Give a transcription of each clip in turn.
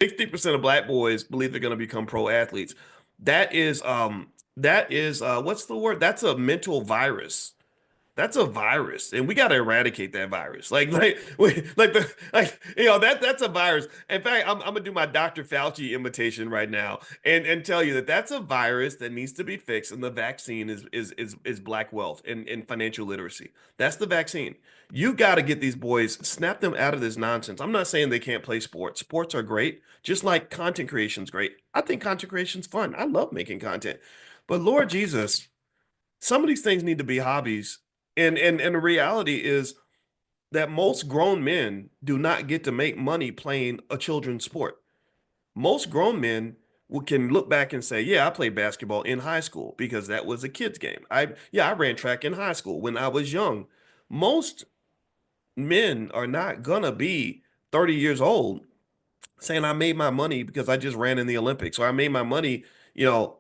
60% of black boys believe they're going to become pro athletes. That is what's the word? That's a mental virus. That's a virus, and we got to eradicate that virus. That's a virus. In fact, I'm gonna do my Dr. Fauci imitation right now, and tell you that that's a virus that needs to be fixed, and the vaccine is black wealth and financial literacy. That's the vaccine. You got to get these boys, snap them out of this nonsense. I'm not saying they can't play sports. Sports are great, just like content creation's great. I think content creation's fun. I love making content, but Lord Jesus, some of these things need to be hobbies. And the reality is that most grown men do not get to make money playing a children's sport. Most grown men can look back and say, "Yeah, I played basketball in high school because that was a kid's game. I ran track in high school when I was young." Most men are not gonna be 30 years old saying I made my money because I just ran in the Olympics, or I made my money, you know,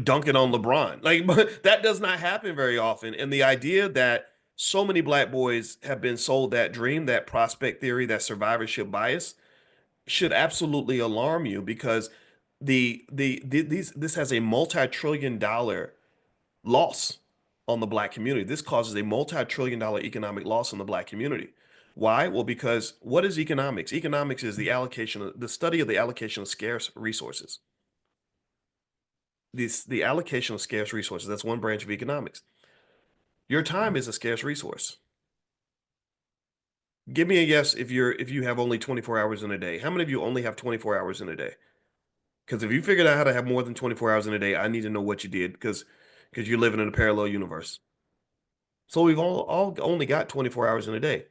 dunking on LeBron. Like, but that does not happen very often. And the idea that so many black boys have been sold that dream, that prospect theory, that survivorship bias should absolutely alarm you, because this has a multi-trillion dollar loss on the black community. This causes a multi-trillion dollar economic loss in the black community. Why? Well, because what is economics? Economics is the study of the allocation of scarce resources. The allocation of scarce resources. That's one branch of economics. Your time is a scarce resource. Give me a yes if you have only 24 hours in a day. How many of you only have 24 hours in a day? Because if you figured out how to have more than 24 hours in a day, I need to know what you did, because you're living in a parallel universe. So we've all only got 24 hours in a day.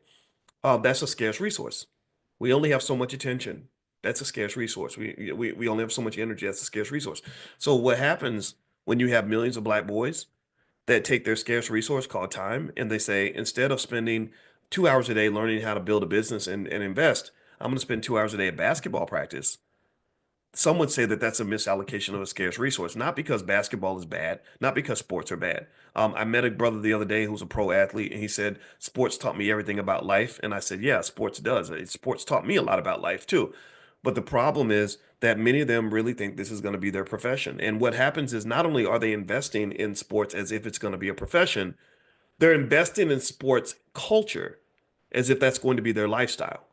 That's a scarce resource. We only have so much attention. That's a scarce resource. We only have so much energy. That's a scarce resource. So what happens when you have millions of black boys that take their scarce resource called time, and they say, instead of spending 2 hours a day learning how to build a business and invest, I'm going to spend 2 hours a day at basketball practice. Some would say that that's a misallocation of a scarce resource, not because basketball is bad, not because sports are bad. I met a brother the other day who's a pro athlete, and he said, "Sports taught me everything about life." And I said, "Yeah, sports does. Sports taught me a lot about life too." But the problem is that many of them really think this is going to be their profession. And what happens is, not only are they investing in sports as if it's going to be a profession, they're investing in sports culture as if that's going to be their lifestyle.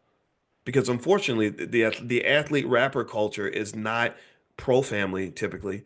Because unfortunately, the athlete rapper culture is not pro family typically.